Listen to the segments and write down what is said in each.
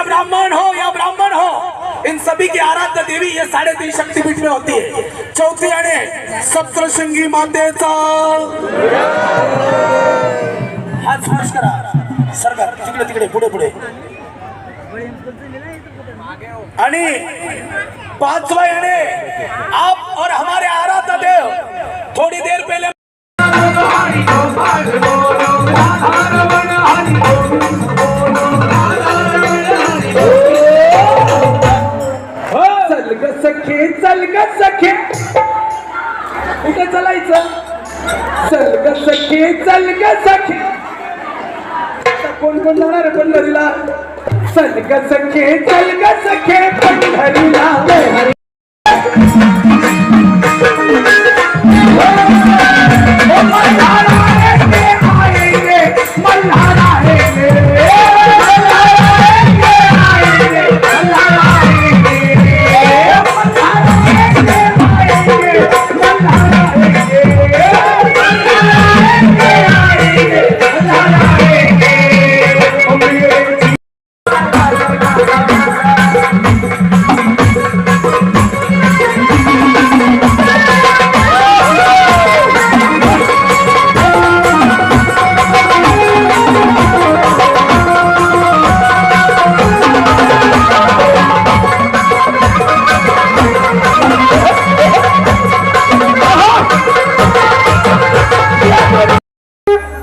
ब्राह्मण हो या ब्राह्मण हो, इन सभी की आराध्य देवी ये 3.5 शक्तिपीठ में होती है। चौथी आणि सप्तशृंगी मातेचा हात स्पर्श करा, सरकार तिकडे तिकडे पुढे पुढे। आणि 5वां याने आप और हमारे आराध्य देव थोड़ी देर पहले चल ग सखे कुठे चलायचं? चल ग सखे चल ग सखे, कोण कोण जाणार आहे पंढरीला? चल ग सखे चल ग सखे पंढरीला।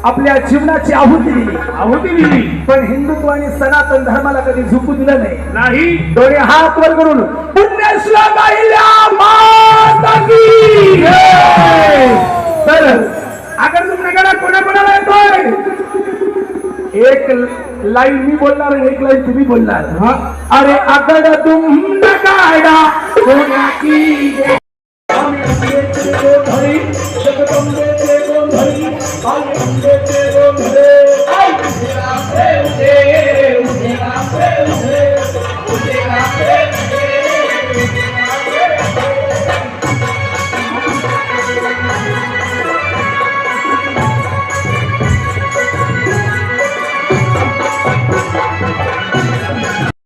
आपल्या जीवनाची आहुती दिली, पण हिंदुत्व आणि सनातन धर्माला कधी झुकू दिलं नाही। दोन्ही हात वर करून पुण्यश्लोक गायल्या माता की जय। तर अगर तुमने करा कोणाला येतोय? एक लाईन मी बोलणार, एक लाईन तुम्ही बोलणार। अरे अगड तुम नगाडा कोणाची